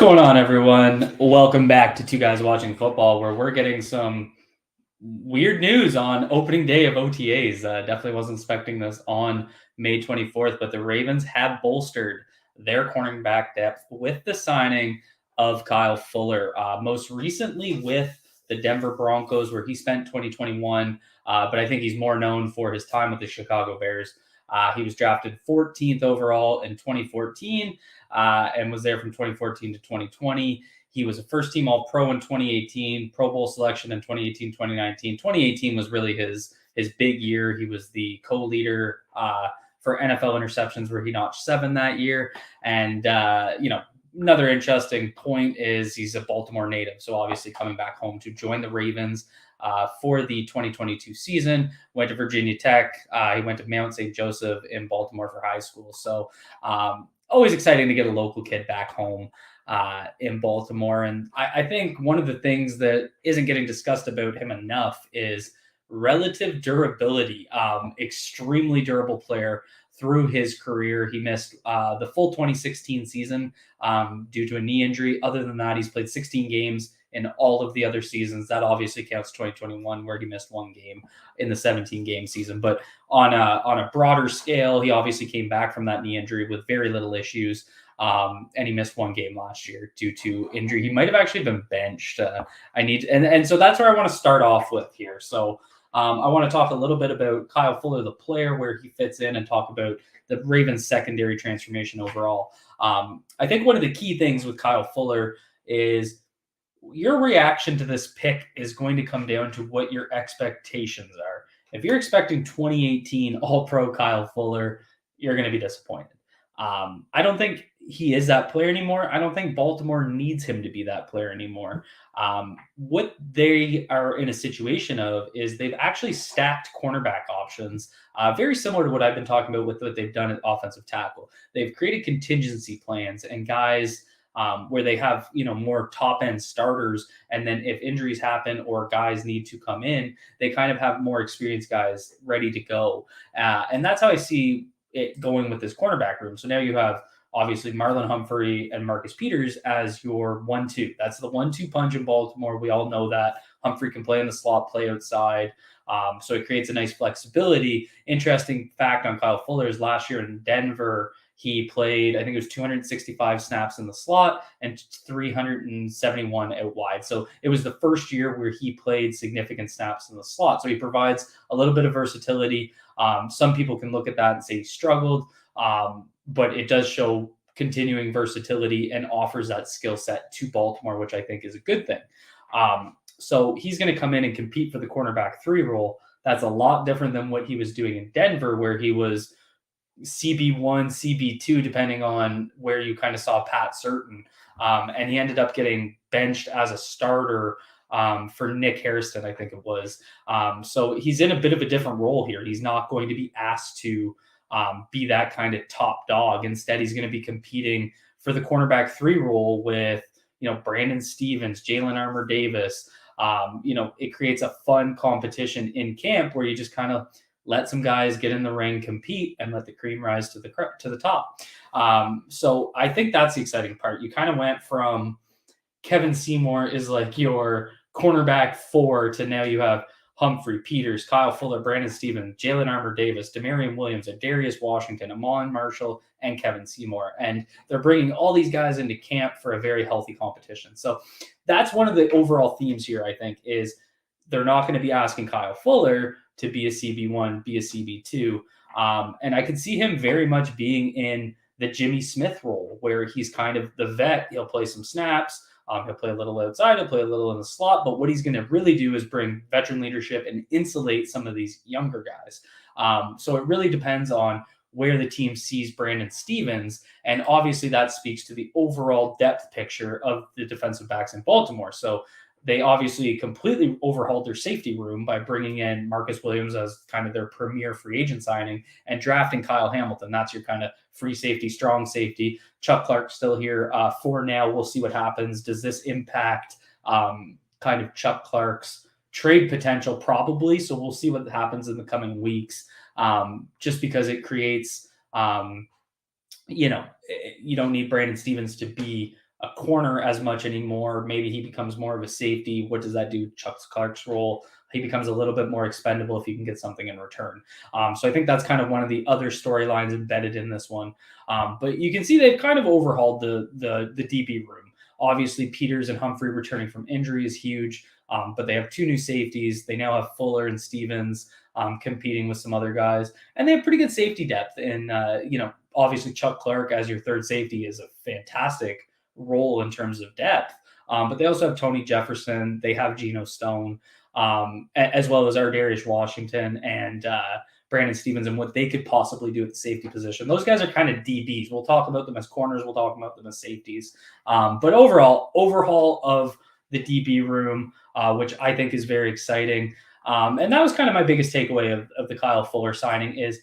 going on, everyone? Welcome back to Two Guys Watching Football, where we're getting some weird news on opening day of OTAs. Definitely wasn't expecting this on May 24th, but the Ravens have bolstered their cornerback depth with the signing of Kyle Fuller, most recently with the Denver Broncos, where he spent 2021, but I think he's more known for his time with the Chicago Bears. He was drafted 14th overall in 2014 and was there from 2014 to 2020. He was a first-team All-Pro in 2018, Pro Bowl selection in 2018, 2019. 2018 was really his big year. He was the co-leader for NFL interceptions, where he notched 7 that year. And, another interesting point is he's a Baltimore native, so obviously coming back home to join the Ravens for the 2022 season. Went to Virginia Tech. He went to Mount St. Joseph in Baltimore for high school. So always exciting to get a local kid back home in Baltimore. And I think one of the things that isn't getting discussed about him enough is relative durability. Extremely durable player through his career. He missed the full 2016 season due to a knee injury. Other than that, he's played 16 games in all of the other seasons. That obviously counts 2021, where he missed 1 game in the 17-game season. But on a broader scale, he obviously came back from that knee injury with very little issues. And he missed 1 game last year due to injury. He might have actually been benched. And so that's where I want to start off with here. So I want to talk a little bit about Kyle Fuller, the player, where he fits in, and talk about the Ravens secondary transformation overall. I think one of the key things with Kyle Fuller is your reaction to this pick is going to come down to what your expectations are. If you're expecting 2018 All-Pro Kyle Fuller, you're going to be disappointed. I don't think he is that player anymore. I don't think Baltimore needs him to be that player anymore. What they are in a situation of is they've actually stacked cornerback options, very similar to what I've been talking about with what they've done at offensive tackle. They've created contingency plans and guys where they have, more top end starters. And then if injuries happen or guys need to come in, they kind of have more experienced guys ready to go. And that's how I see it going with this cornerback room. So now you have obviously Marlon Humphrey and Marcus Peters as your 1-2. That's the 1-2 punch in Baltimore. We all know that Humphrey can play in the slot, play outside. So it creates a nice flexibility. Interesting fact on Kyle Fuller is last year in Denver, he played, I think it was 265 snaps in the slot and 371 out wide. So it was the first year where he played significant snaps in the slot. So he provides a little bit of versatility. Some people can look at that and say he struggled, but it does show continuing versatility and offers that skill set to Baltimore, which I think is a good thing. So he's going to come in and compete for the cornerback 3 role. That's a lot different than what he was doing in Denver, where he was CB1, CB2, depending on where you kind of saw Pat Certain. And he ended up getting benched as a starter for Nick Hairston, I think it was. So he's in a bit of a different role here. He's not going to be asked to be that kind of top dog. Instead, he's going to be competing for the cornerback 3 role with, Brandon Stevens, Jalen Armour-Davis. It creates a fun competition in camp where you just kind of let some guys get in the ring, compete, and let the cream rise to the top. So I think that's the exciting part. You kind of went from Kevin Seymour is like your cornerback 4 to now you have Humphrey, Peters, Kyle Fuller, Brandon Stevens, Jalen Armour-Davis, Demarion Williams, Darius Washington, Amon Marshall, and Kevin Seymour. And they're bringing all these guys into camp for a very healthy competition. So that's one of the overall themes here, I think, is they're not going to be asking Kyle Fuller to be a CB1, be a CB2. And I could see him very much being in the Jimmy Smith role, where he's kind of the vet. He'll play some snaps. He'll play a little outside. He'll play a little in the slot. But what he's going to really do is bring veteran leadership and insulate some of these younger guys. So it really depends on where the team sees Brandon Stevens. And obviously that speaks to the overall depth picture of the defensive backs in Baltimore. So they obviously completely overhauled their safety room by bringing in Marcus Williams as kind of their premier free agent signing and drafting Kyle Hamilton. That's your kind of free safety, strong safety. Chuck Clark's still here for now. We'll see what happens. Does this impact kind of Chuck Clark's trade potential? Probably. So we'll see what happens in the coming weeks, just because it creates, you don't need Brandon Stevens to be a corner as much anymore. Maybe he becomes more of a safety. What does that do? Chuck Clark's role. He becomes a little bit more expendable if you can get something in return. So I think that's kind of one of the other storylines embedded in this one. But you can see they've kind of overhauled the DB room. Obviously, Peters and Humphrey returning from injury is huge, but they have two new safeties. They now have Fuller and Stevens competing with some other guys, and they have pretty good safety depth. And obviously Chuck Clark as your third safety is a fantastic role in terms of depth. But they also have Tony Jefferson. They have Geno Stone, as well as Ardarius Washington and Brandon Stevens, and what they could possibly do at the safety position. Those guys are kind of DBs. We'll talk about them as corners. We'll talk about them as safeties. But overall, overhaul of the DB room, which I think is very exciting. And that was kind of my biggest takeaway of the Kyle Fuller signing is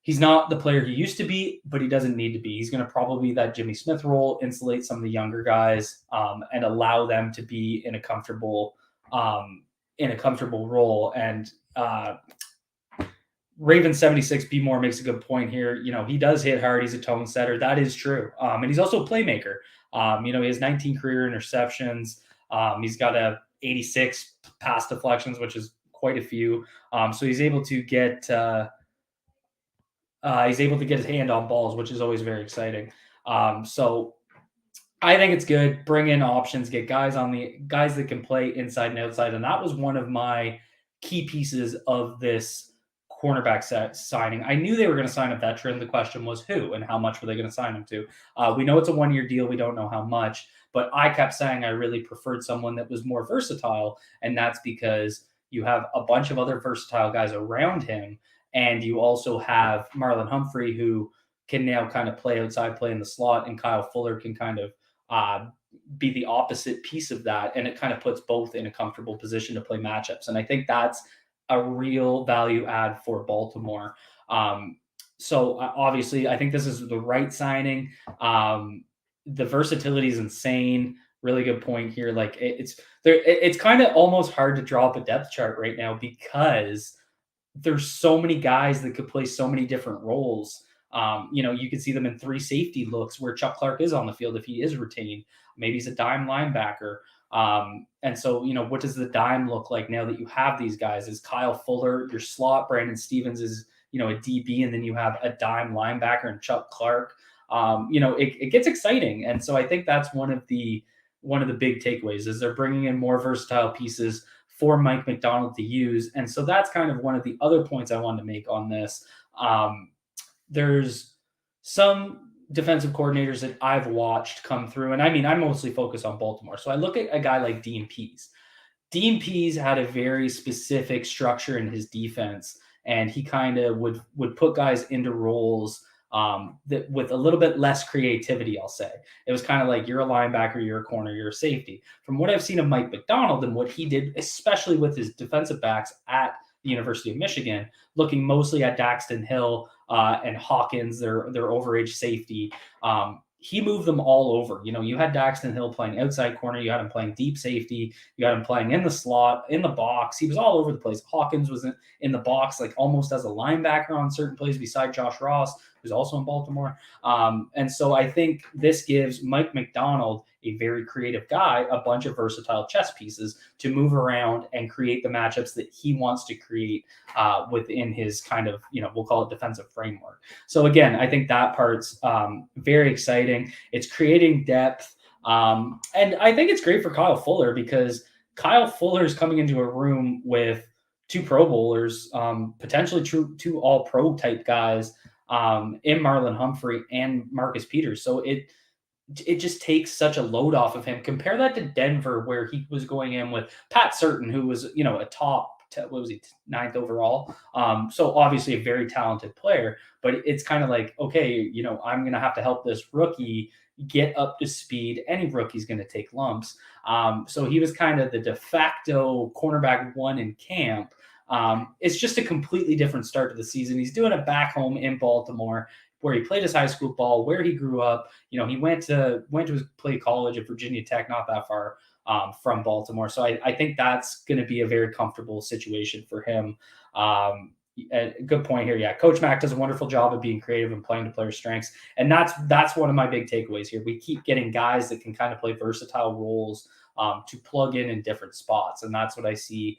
he's not the player he used to be, but he doesn't need to be. He's going to probably be that Jimmy Smith role, insulate some of the younger guys, and allow them to be in a comfortable role. And Raven 76 B More makes a good point here. He does hit hard. He's a tone setter. That is true. And he's also a playmaker. He has 19 career interceptions. He's got a 86 pass deflections, which is quite a few. So he's able to get his hand on balls, which is always very exciting. So I think it's good. Bring in options, get guys that can play inside and outside. And that was one of my key pieces of this cornerback signing. I knew they were going to sign a veteran. The question was who and how much were they going to sign him to? We know it's a 1-year deal. We don't know how much, but I kept saying I really preferred someone that was more versatile. And that's because you have a bunch of other versatile guys around him. And you also have Marlon Humphrey, who can now kind of play outside, play in the slot, and Kyle Fuller can kind of be the opposite piece of that. And it kind of puts both in a comfortable position to play matchups. And I think that's a real value add for Baltimore. So obviously, I think this is the right signing. The versatility is insane. Really good point here. Like it's kind of almost hard to draw up a depth chart right now because there's so many guys that could play so many different roles. You can see them in 3 safety looks where Chuck Clark is on the field if he is retained. Maybe he's a dime linebacker. And so, what does the dime look like now that you have these guys? Is Kyle Fuller your slot? Brandon Stevens is, a DB, and then you have a dime linebacker and Chuck Clark. It gets exciting. And so I think that's one of the big takeaways is they're bringing in more versatile pieces for Mike Macdonald to use. And so that's kind of one of the other points I wanted to make on this. There's some defensive coordinators that I've watched come through, and I mean, I mostly focus on Baltimore. So I look at a guy like Dean Pease. Dean Pease had a very specific structure in his defense, and he kind of would put guys into roles that with a little bit less creativity, I'll say. It was kind of like you're a linebacker, you're a corner, you're a safety. From what I've seen of Mike Macdonald and what he did, especially with his defensive backs at the University of Michigan, looking mostly at Daxton Hill and Hawkins, their overage safety. He moved them all over. You had Daxton Hill playing outside corner. You had him playing deep safety. You had him playing in the slot, in the box. He was all over the place. Hawkins was in the box, like almost as a linebacker on certain plays beside Josh Ross, who's also in Baltimore. And so I think this gives Mike Macdonald, a very creative guy, a bunch of versatile chess pieces to move around and create the matchups that he wants to create within his kind of, we'll call it defensive framework. So again, I think that part's very exciting. It's creating depth. And I think it's great for Kyle Fuller because Kyle Fuller is coming into a room with 2 Pro Bowlers, potentially 2 all-pro type guys in Marlon Humphrey and Marcus Peters. So it just takes such a load off of him. Compare that to Denver, where he was going in with Pat Certain, who was, a top, what was he, 9th overall? So obviously a very talented player, but it's kind of like, okay, I'm going to have to help this rookie get up to speed. Any rookie's going to take lumps. So he was kind of the de facto cornerback 1 in camp. It's just a completely different start to the season. He's doing it back home in Baltimore, where he played his high school ball, where he grew up. He went to play college at Virginia Tech, not that far from Baltimore. So I think that's going to be a very comfortable situation for him. good point here. Yeah, Coach Mack does a wonderful job of being creative and playing to players' strengths, and that's one of my big takeaways here. We keep getting guys that can kind of play versatile roles to plug in different spots, and that's what I see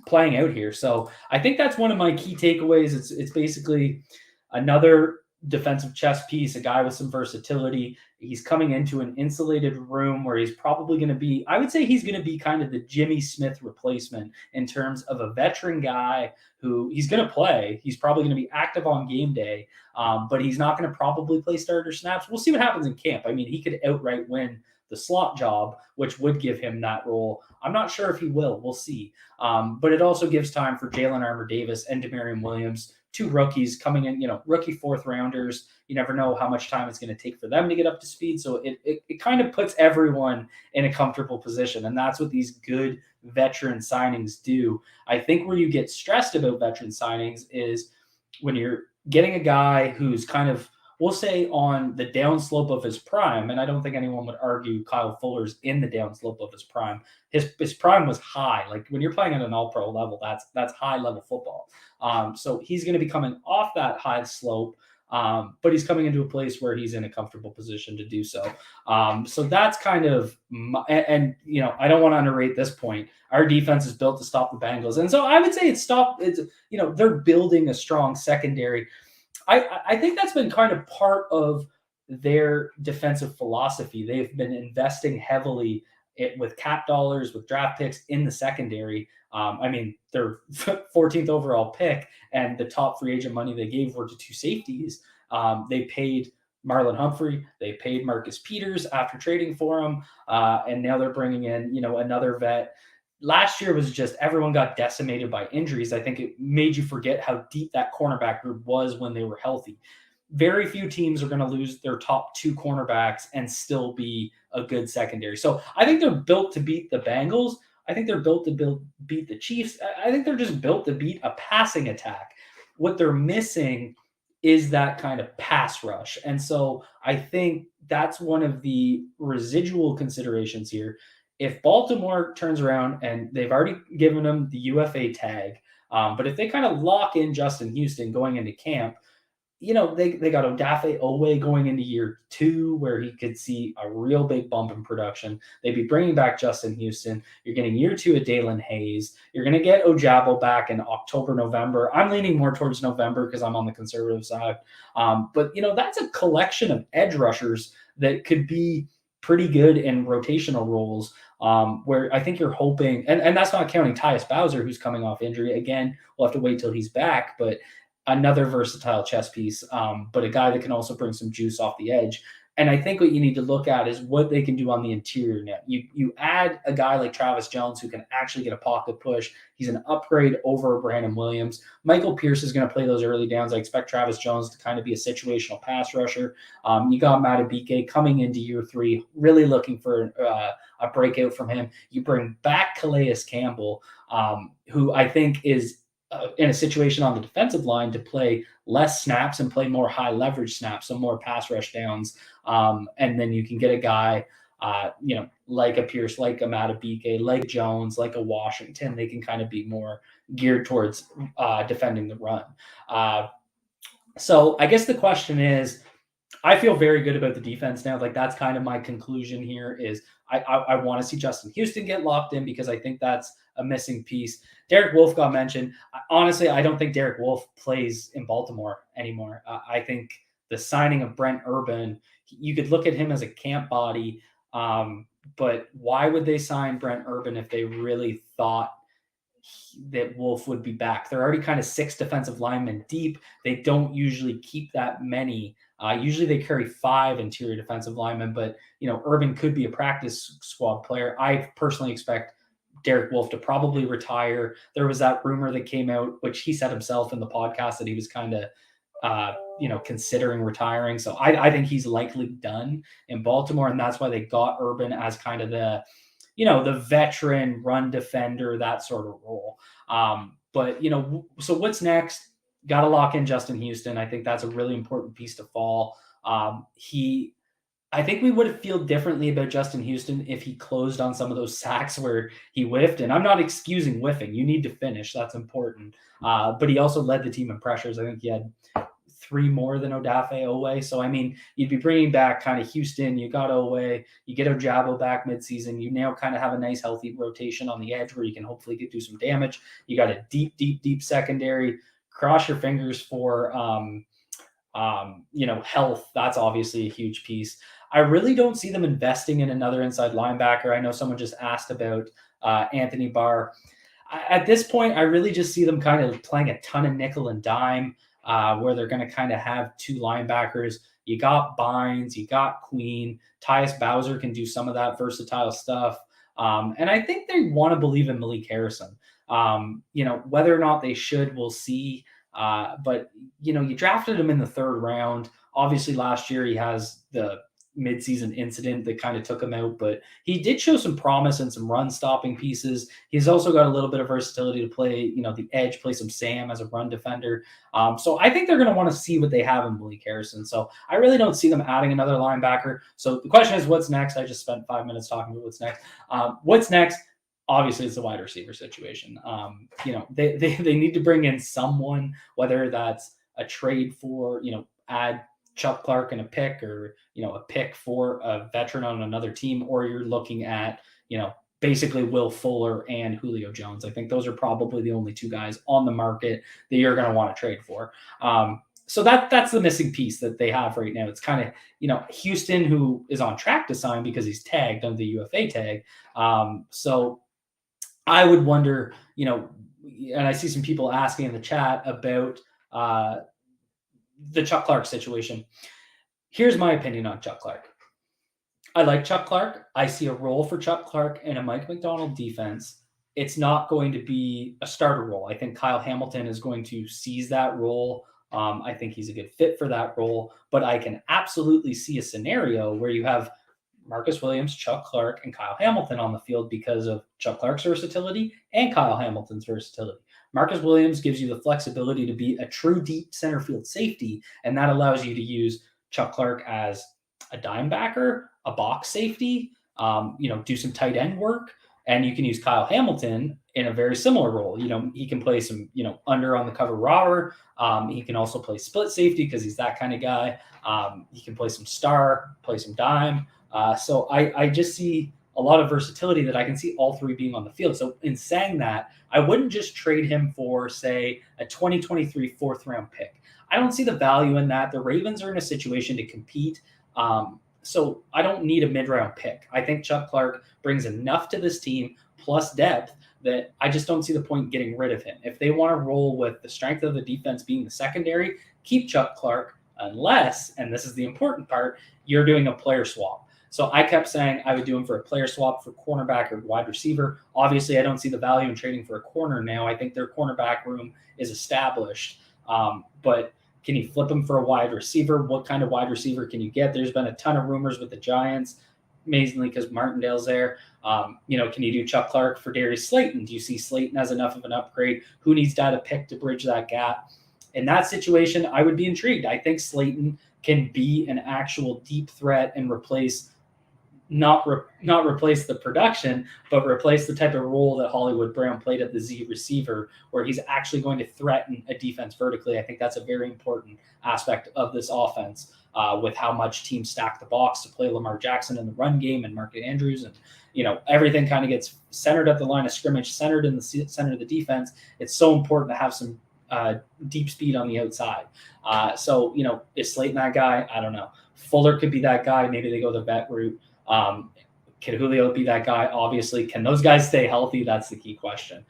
playing out here. So I think that's one of my key takeaways. It's basically another defensive chess piece, a guy with some versatility. He's coming into an insulated room where he's probably going to be, I would say he's going to be kind of the Jimmy Smith replacement in terms of a veteran guy who he's going to play. He's probably going to be active on game day, but he's not going to probably play starter snaps. We'll see what happens in camp. I mean, he could outright win the slot job, which would give him that role. I'm not sure if he will. We'll see. But it also gives time for Jalen Armour Davis and Demarion Williams, two rookies coming in, rookie fourth rounders. You never know how much time it's going to take for them to get up to speed. So it kind of puts everyone in a comfortable position. And that's what these good veteran signings do. I think where you get stressed about veteran signings is when you're getting a guy who's kind of, we'll say, on the downslope of his prime, and I don't think anyone would argue Kyle Fuller's in the downslope of his prime. His prime was high. Like when you're playing at an all-pro level, that's high level football. So he's going to be coming off that high slope, but he's coming into a place where he's in a comfortable position to do so. So that's kind of, and I don't want to underrate this point. Our defense is built to stop the Bengals, and so I would say they're building a strong secondary. I think that's been kind of part of their defensive philosophy. They've been investing heavily with cap dollars, with draft picks in the secondary. I mean, their 14th overall pick and the top free agent money they gave were to two safeties. They paid Marlon Humphrey. They paid Marcus Peters after trading for him. And now they're bringing in, another vet. Last year was just everyone got decimated by injuries. I think it made you forget how deep that cornerback group was when they were healthy. Very few teams are going to lose their top two cornerbacks and still be a good secondary. So I think they're built to beat the Bengals. I think they're built to beat the Chiefs. I think they're just built to beat a passing attack. What they're missing is that kind of pass rush. And so I think that's one of the residual considerations here. If Baltimore turns around and they've already given them the UFA tag, but if they kind of lock in Justin Houston going into camp, they got Odafe Owe going into year 2 where he could see a real big bump in production. They'd be bringing back Justin Houston. You're getting year 2 of Dalen Hayes. You're going to get Ojabo back in October, November. I'm leaning more towards November because I'm on the conservative side. But that's a collection of edge rushers that could be pretty good in rotational roles, where I think you're hoping, and that's not counting Tyus Bowser, who's coming off injury. Again, we'll have to wait till he's back, but another versatile chess piece, but a guy that can also bring some juice off the edge. And I think what you need to look at is what they can do on the interior net. You add a guy like Travis Jones who can actually get a pocket push. He's an upgrade over Brandon Williams. Michael Pierce is going to play those early downs. I expect Travis Jones to kind of be a situational pass rusher. You got Madubuike coming into year 3, really looking for a breakout from him. You bring back Calais Campbell, who I think is in a situation on the defensive line to play less snaps and play more high leverage snaps, so more pass rush downs. And then you can get a guy, like a Pierce, like a Madubuike, like Jones, like a Washington. They can kind of be more geared towards defending the run. So I guess the question is, I feel very good about the defense now. Like that's kind of my conclusion here is I want to see Justin Houston get locked in because I think that's a missing piece. Derek Wolfe got mentioned. Honestly, I don't think Derek Wolfe plays in Baltimore anymore. I think the signing of Brent Urban, you could look at him as a camp body, but why would they sign Brent Urban if they really thought that Wolfe would be back? They're already kind of 6 defensive linemen deep. They don't usually keep that many. Usually they carry 5 interior defensive linemen, but Urban could be a practice squad player. I personally expect Derek Wolfe to probably retire. There was that rumor that came out, which he said himself in the podcast, that he was kind of considering retiring. So I think he's likely done in Baltimore, and that's why they got Urban as kind of the veteran run defender, that sort of role. But so what's next? Got to lock in Justin Houston. I think that's a really important piece to fall. He I think we would feel differently about Justin Houston if he closed on some of those sacks where he whiffed. And I'm not excusing whiffing. You need to finish. That's important. But he also led the team in pressures. I think he had 3 more than Odafe Owe. So, I mean, you'd be bringing back kind of Houston. You got Owe. You get Ojabo back midseason. You now kind of have a nice, healthy rotation on the edge where you can hopefully do some damage. You got a deep, deep, deep secondary. Cross your fingers for health. That's obviously a huge piece. I really don't see them investing in another inside linebacker. I know someone just asked about Anthony Barr. At this point, I really just see them kind of playing a ton of nickel and dime, where they're going to kind of have 2 linebackers. You got Bynes, you got Queen. Tyus Bowser can do some of that versatile stuff. And I think they want to believe in Malik Harrison. Whether or not they should, we'll see. But you drafted him in the 3rd round. Obviously, last year he has the midseason incident that kind of took him out, but he did show some promise and some run stopping pieces. He's also got a little bit of versatility to play, the edge, play some Sam as a run defender. So I think they're going to want to see what they have in Malik Harrison. So I really don't see them adding another linebacker. So the question is, what's next? I just spent 5 minutes talking about what's next. What's next? Obviously, it's the wide receiver situation. They need to bring in someone, whether that's a trade for, add Chuck Clark and a pick, or, a pick for a veteran on another team, or you're looking at, basically Will Fuller and Julio Jones. I think those are probably the only 2 guys on the market that you're going to want to trade for. So that's the missing piece that they have right now. It's kind of, Houston, who is on track to sign because he's tagged under the UFA tag. So I would wonder, and I see some people asking in the chat about the Chuck Clark situation. Here's my opinion on Chuck Clark. I like Chuck Clark. I see a role for Chuck Clark in a Mike McDonald defense. It's not going to be a starter role. I think Kyle Hamilton is going to seize that role. I think he's a good fit for that role, but I can absolutely see a scenario where you have Marcus Williams, Chuck Clark, and Kyle Hamilton on the field because of Chuck Clark's versatility and Kyle Hamilton's versatility. Marcus Williams gives you the flexibility to be a true deep center field safety, and that allows you to use Chuck Clark as a dime backer, a box safety, do some tight end work, and you can use Kyle Hamilton in a very similar role. He can play some, under on the cover robber. He can also play split safety because he's that kind of guy. He can play some star, play some dime. So I just see a lot of versatility that I can see all 3 being on the field. So in saying that, I wouldn't just trade him for, say, a 2023 4th round pick. I don't see the value in that. The Ravens are in a situation to compete. So I don't need a mid-round pick. I think Chuck Clark brings enough to this team plus depth that I just don't see the point in getting rid of him. If they want to roll with the strength of the defense being the secondary, keep Chuck Clark, unless, and this is the important part, you're doing a player swap. So I kept saying I would do him for a player swap for cornerback or wide receiver. Obviously, I don't see the value in trading for a corner now. I think their cornerback room is established. But can you flip him for a wide receiver? What kind of wide receiver can you get? There's been a ton of rumors with the Giants, amazingly because Martindale's there. Can you do Chuck Clark for Darius Slayton? Do you see Slayton as enough of an upgrade? Who needs to pick to bridge that gap? In that situation, I would be intrigued. I think Slayton can be an actual deep threat and replace not replace the production, but replace the type of role that Hollywood Brown played at the Z receiver, where he's actually going to threaten a defense vertically. I think that's a very important aspect of this offense, with how much teams stack the box to play Lamar Jackson in the run game and Mark Andrews. And, everything kind of gets centered at the line of scrimmage, centered in the center of the defense. It's so important to have some deep speed on the outside. So, is Slayton that guy? I don't know. Fuller could be that guy. Maybe they go the vet route. Can Julio be that guy? Obviously. Can those guys stay healthy? That's the key question.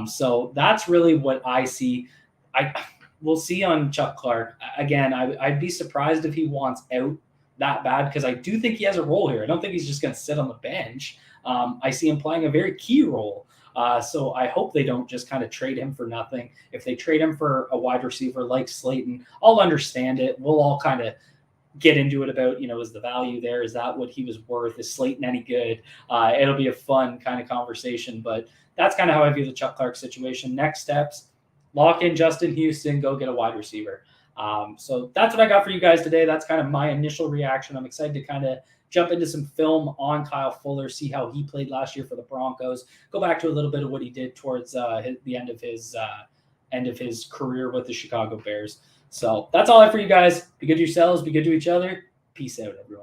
So that's really what I see. We'll see on Chuck Clark. Again, I'd be surprised if he wants out that bad, because I do think he has a role here. I don't think he's just going to sit on the bench. I see him playing a very key role. So I hope they don't just kind of trade him for nothing. If they trade him for a wide receiver like Slayton, I'll understand it. We'll all kind of get into it about, is the value there? Is that what he was worth? Is Slayton any good? It'll be a fun kind of conversation, but that's kind of how I view the Chuck Clark situation. Next steps, lock in Justin Houston, go get a wide receiver. So that's what I got for you guys today. That's kind of my initial reaction. I'm excited to kind of jump into some film on Kyle Fuller, see how he played last year for the Broncos, go back to a little bit of what he did towards the end of his career with the Chicago Bears. So that's all I have for you guys. Be good to yourselves. Be good to each other. Peace out, everyone.